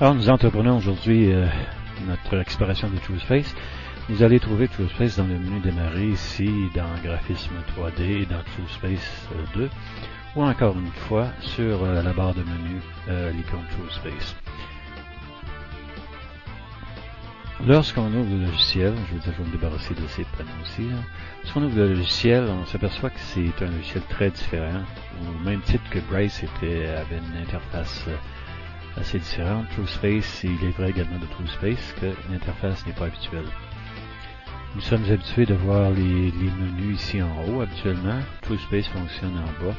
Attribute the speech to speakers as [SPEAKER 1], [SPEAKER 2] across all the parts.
[SPEAKER 1] Alors, nous entreprenons aujourd'hui notre exploration de TrueSpace. Vous allez trouver TrueSpace dans le menu démarrer ici, dans Graphisme 3D, dans TrueSpace 2, ou encore une fois sur la barre de menu, l'icône TrueSpace. Lorsqu'on ouvre le logiciel, je vais me débarrasser de ces panneaux aussi, lorsqu'on ouvre le logiciel, on s'aperçoit que c'est un logiciel très différent, au même titre que Bryce avait une interface assez différente. TrueSpace, il est vrai également de TrueSpace que l'interface n'est pas habituelle. Nous sommes habitués de voir les menus ici en haut habituellement. TrueSpace fonctionne en bas.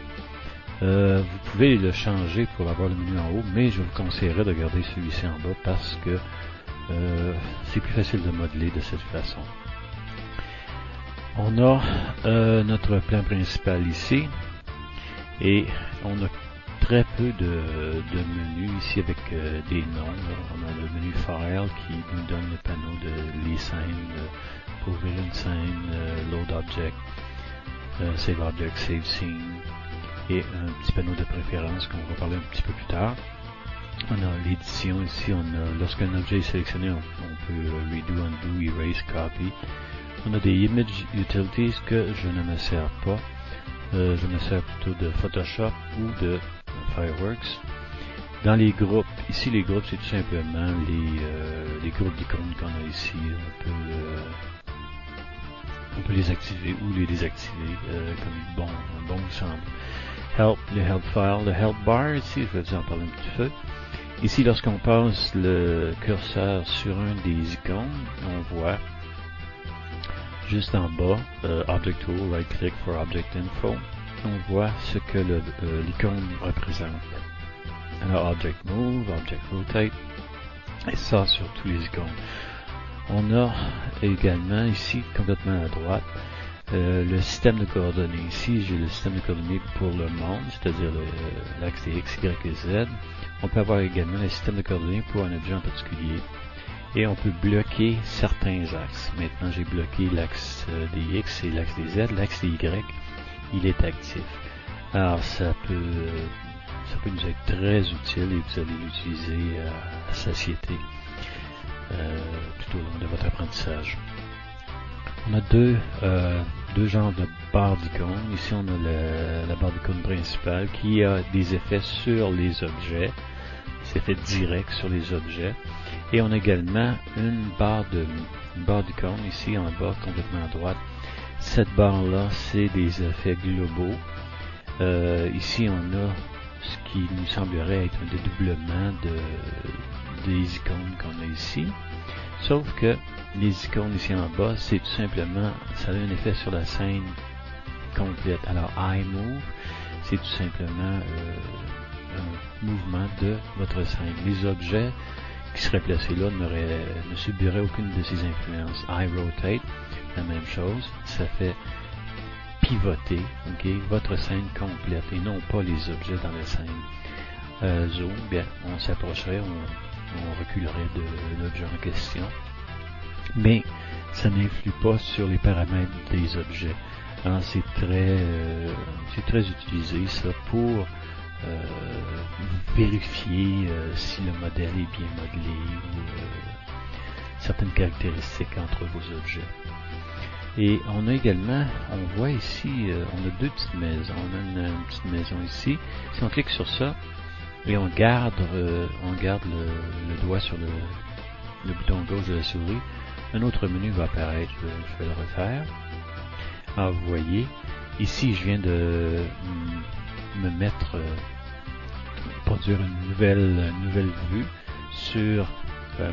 [SPEAKER 1] Vous pouvez le changer pour avoir le menu en haut, mais je vous conseillerais de garder celui-ci en bas parce que c'est plus facile de modeler de cette façon. On a notre plan principal ici et on a très peu de menus ici avec des noms. On a le menu File qui nous donne le panneau de les scènes pour ouvrir une scène, Load Object, Save Object, Save Scene et un petit panneau de préférence qu'on va parler un petit peu plus tard. On a l'édition ici, lorsqu'un objet est sélectionné, on peut redo, undo, erase, copy. On a des image utilities que je ne me sers pas. Je me sers plutôt de Photoshop ou de Fireworks. Dans les groupes, ici les groupes c'est tout simplement les groupes d'icônes qu'on a ici. On peut les activer ou les désactiver comme bon vous semble. Help, le help file, le help bar ici, je vais vous en parler un petit peu. Ici, lorsqu'on passe le curseur sur un des icônes, on voit juste en bas, Object Tool, Right Click for Object Info, on voit ce que l'icône représente. Alors, Object Move, Object Rotate, et ça sur tous les icônes. On a également ici, complètement à droite, le système de coordonnées. Ici, j'ai le système de coordonnées pour le monde, c'est-à-dire l'axe des X, Y et Z. On peut avoir également le système de coordonnées pour un objet en particulier. Et on peut bloquer certains axes. Maintenant, j'ai bloqué l'axe des X et l'axe des Z. L'axe des Y, il est actif. Alors, ça peut nous être très utile et vous allez l'utiliser à satiété tout au long de votre apprentissage. On a deux genres de barres d'icônes. Ici, on a la barre d'icône principale qui a des effets sur les objets, des effets directs sur les objets. Et on a également une barre d'icônes ici en bas, complètement à droite. Cette barre-là, c'est des effets globaux. Ici, on a ce qui nous semblerait être un dédoublement des icônes qu'on a ici. Sauf que les icônes ici en bas, c'est tout simplement, ça a un effet sur la scène complète. Alors, iMove, c'est tout simplement un mouvement de votre scène. Les objets qui seraient placés là ne subiraient aucune de ces influences. iRotate, la même chose, ça fait pivoter votre scène complète et non pas les objets dans la scène. Zoom, bien, on s'approcherait, on reculerait de l'objet en question. Mais ça n'influe pas sur les paramètres des objets. C'est très utilisé ça pour vérifier si le modèle est bien modelé ou certaines caractéristiques entre vos objets. Et on a également, on voit ici, on a deux petites maisons. On a une petite maison ici. Si on clique sur ça et on garde le doigt sur le bouton gauche de la souris, un autre menu va apparaître. Je vais le refaire. Alors vous voyez, ici je viens de me mettre, produire une nouvelle vue sur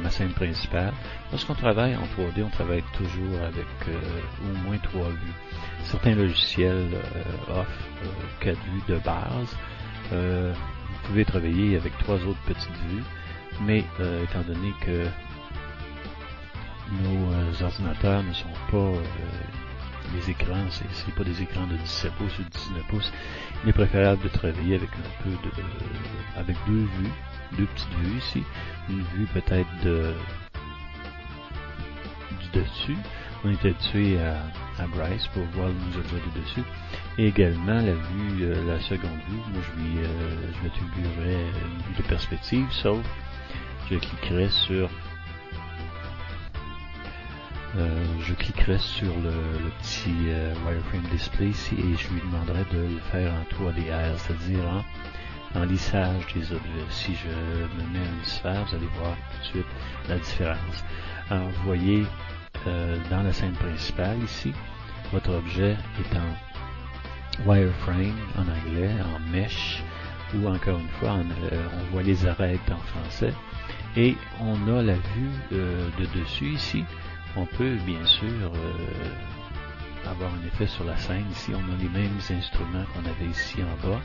[SPEAKER 1] ma scène principale. Lorsqu'on travaille en 3D, on travaille toujours avec au moins 3 vues. Certains logiciels offrent 4 vues de base. Vous pouvez travailler avec 3 autres petites vues, mais étant donné que nos ordinateurs ne sont pas les écrans, c'est pas des écrans de 17 pouces ou 19 pouces, il est préférable de travailler avec avec 2 vues, 2 petites vues ici, une vue peut-être du dessus. On est habitué à Bryce pour voir nos objets de dessus, et également la seconde vue. Moi je lui attribuerais une vue de perspective, sauf je cliquerai sur le petit wireframe display ici et je lui demanderai de le faire en 3DR, c'est-à-dire en lissage des objets. Si je me mets une sphère, vous allez voir tout de suite la différence. Alors vous voyez dans la scène principale ici, votre objet est en wireframe en anglais, en mesh, ou encore une fois on voit les arêtes en français, et on a la vue de dessus ici. On peut bien sûr avoir un effet sur la scène. Ici on a les mêmes instruments qu'on avait ici en bas.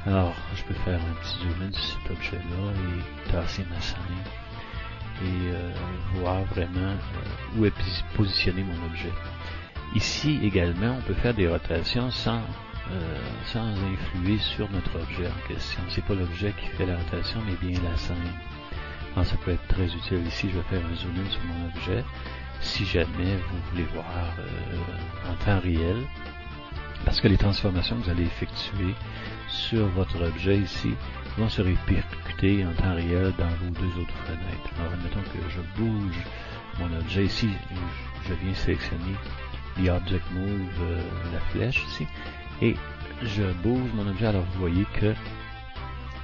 [SPEAKER 1] Alors je peux faire un petit zoom in sur cet objet là et tasser ma scène et voir vraiment où est positionné mon objet. Ici également on peut faire des rotations sans influer sur notre objet en question. C'est pas l'objet qui fait la rotation mais bien la scène. Alors ça peut être très utile. Ici je vais faire un zoom in sur mon objet si jamais vous voulez voir en temps réel, parce que les transformations que vous allez effectuer sur votre objet ici vont se répercuter en temps réel dans vos deux autres fenêtres. Alors admettons que je bouge mon objet ici, je viens sélectionner the Object Move, la flèche ici, et je bouge mon objet. Alors vous voyez que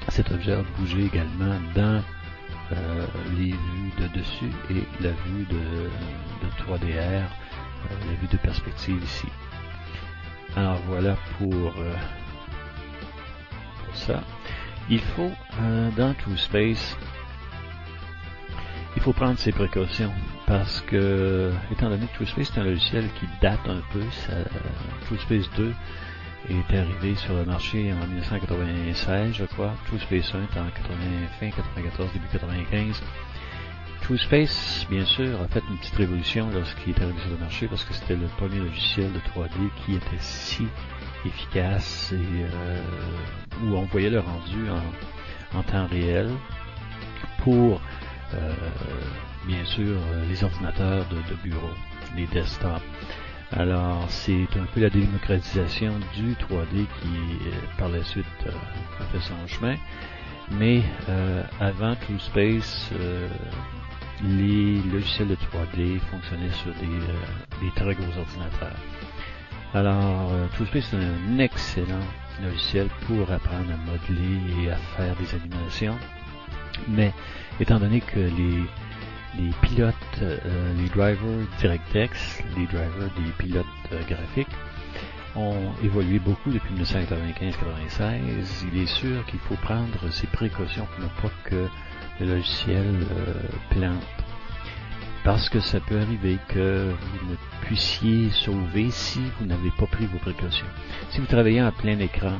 [SPEAKER 1] cet objet a bougé également dans les vues de dessus et la vue de 3DR, la vue de perspective ici. Alors voilà pour ça. Il faut dans TrueSpace, il faut prendre ses précautions parce que, étant donné que TrueSpace est un logiciel qui date un peu, TrueSpace 2 est arrivé sur le marché en 1996, je crois. TrueSpace 1 est en fin 94, début 95. TrueSpace, bien sûr, a fait une petite révolution lorsqu'il est arrivé sur le marché parce que c'était le premier logiciel de 3D qui était si efficace et où on voyait le rendu en temps réel pour, bien sûr, les ordinateurs de bureau, les desktops. Alors, c'est un peu la démocratisation du 3D qui, par la suite, a fait son chemin. Mais avant TrueSpace, les logiciels de 3D fonctionnaient sur des très gros ordinateurs. Alors, TrueSpace est un excellent logiciel pour apprendre à modeler et à faire des animations. Mais, étant donné que les pilotes, les drivers DirectX, les drivers des pilotes graphiques, ont évolué beaucoup depuis 1995-96. Il est sûr qu'il faut prendre ses précautions pour ne pas que le logiciel plante. Parce que ça peut arriver que vous ne puissiez sauver si vous n'avez pas pris vos précautions. Si vous travaillez en plein écran,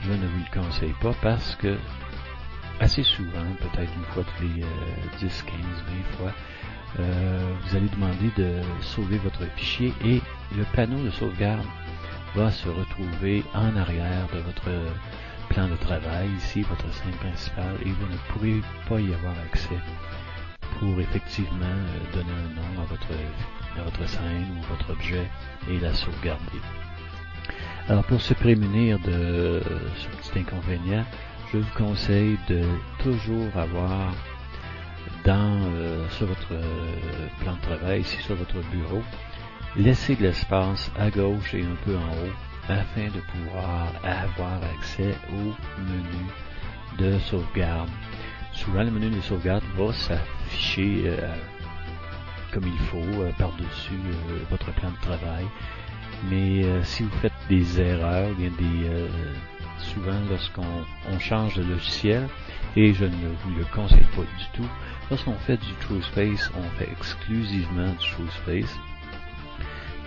[SPEAKER 1] je ne vous le conseille pas parce que assez souvent, peut-être une fois tous les 10, 15, 20 fois, vous allez demander de sauver votre fichier et le panneau de sauvegarde va se retrouver en arrière de votre plan de travail, ici, votre scène principale, et vous ne pourrez pas y avoir accès pour effectivement donner un nom à votre scène ou votre objet et la sauvegarder. Alors pour se prémunir de ce petit inconvénient, je vous conseille de toujours avoir sur votre plan de travail, ici sur votre bureau, laisser de l'espace à gauche et un peu en haut afin de pouvoir avoir accès au menu de sauvegarde. Souvent, le menu de sauvegarde va s'afficher comme il faut par-dessus votre plan de travail. Mais si vous faites des erreurs, bien souvent lorsqu'on change de logiciel, et je ne vous le conseille pas du tout, lorsqu'on fait du TrueSpace, on fait exclusivement du TrueSpace,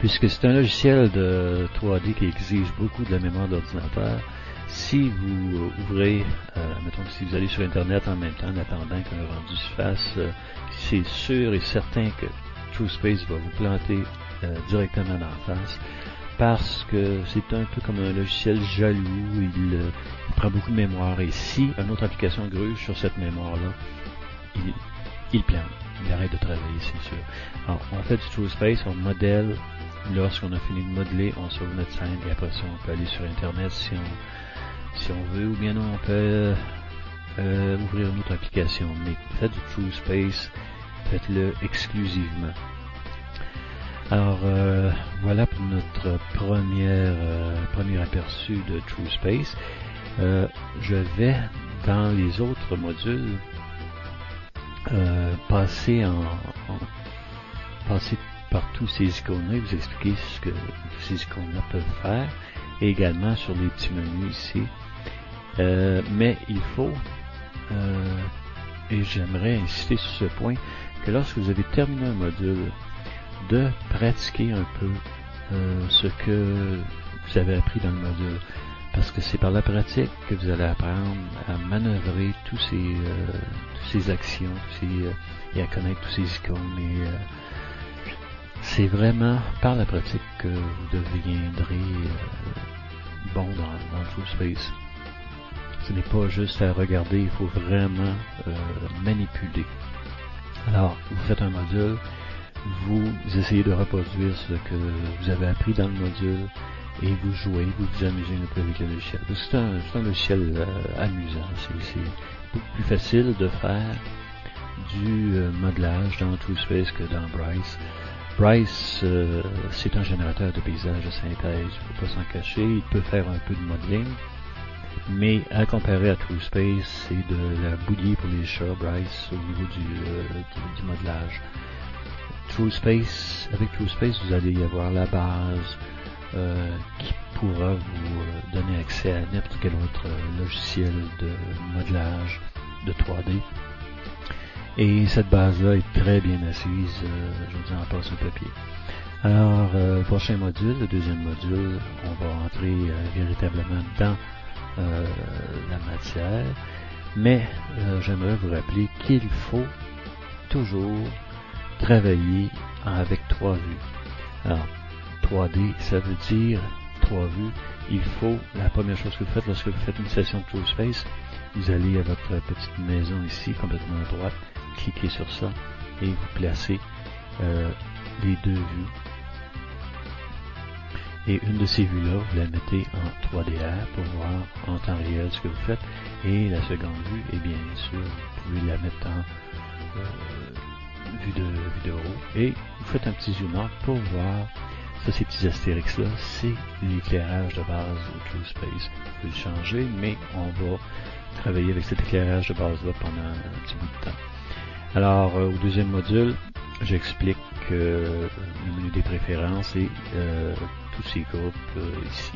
[SPEAKER 1] puisque c'est un logiciel de 3D qui exige beaucoup de la mémoire d'ordinateur. Si vous ouvrez, mettons que si vous allez sur Internet en même temps, en attendant qu'un rendu se fasse, c'est sûr et certain que TrueSpace va vous planter directement d'en face, parce que c'est un peu comme un logiciel jaloux, il prend beaucoup de mémoire, et si une autre application gruge sur cette mémoire-là, il plante, il arrête de travailler, c'est sûr. Alors, on fait du TrueSpace, on modèle, lorsqu'on a fini de modeler, on sauve notre scène, et après ça, on peut aller sur Internet si on veut, ou bien non, on peut ouvrir une autre application, mais faites du TrueSpace, faites-le exclusivement. Alors voilà pour notre premier aperçu de TrueSpace. Je vais dans les autres modules passer par tous ces icônes-là et vous expliquer ce que ces icônes-là peuvent faire, et également sur les petits menus ici. Mais il faut, et j'aimerais insister sur ce point, que lorsque vous avez terminé un module, de pratiquer un peu ce que vous avez appris dans le module, parce que c'est par la pratique que vous allez apprendre à manœuvrer toutes ces actions, et à connaître tous ces icônes, et c'est vraiment par la pratique que vous deviendrez bon dans TrueSpace. Ce n'est pas juste à regarder, il faut vraiment manipuler. Alors, vous faites un module, vous essayez de reproduire ce que vous avez appris dans le module, et vous jouez, vous vous amusez un peu avec le logiciel. C'est un logiciel amusant, c'est beaucoup plus facile de faire du modelage dans TrueSpace que dans Bryce. Bryce, c'est un générateur de paysages de synthèse, il ne faut pas s'en cacher, il peut faire un peu de modeling, mais à comparer à TrueSpace, c'est de la bouillie pour les chats, Bryce, au niveau du modelage. Avec TrueSpace, vous allez y avoir la base qui pourra vous donner accès à n'importe quel autre logiciel de modelage de 3D. Et cette base-là est très bien assise, je vous en passe un papier. Alors, prochain module, le deuxième module, on va entrer véritablement dans la matière, mais j'aimerais vous rappeler qu'il faut toujours travailler avec 3 vues. Alors, 3D, ça veut dire 3 vues. Il faut, la première chose que vous faites lorsque vous faites une session de TrueSpace, vous allez à votre petite maison ici, complètement à droite, cliquez sur ça et vous placez les 2 vues. Et une de ces vues-là, vous la mettez en 3DR pour voir en temps réel ce que vous faites. Et la seconde vue, et bien sûr, vous pouvez la mettre en vue de haut. Et vous faites un petit zoom out pour voir. Ça, ces petits astérix-là, c'est l'éclairage de base de TrueSpace. Vous pouvez le changer, mais on va travailler avec cet éclairage de base-là pendant un petit bout de temps. Alors, au deuxième module, j'explique le menu des préférences et tous ces groupes ici.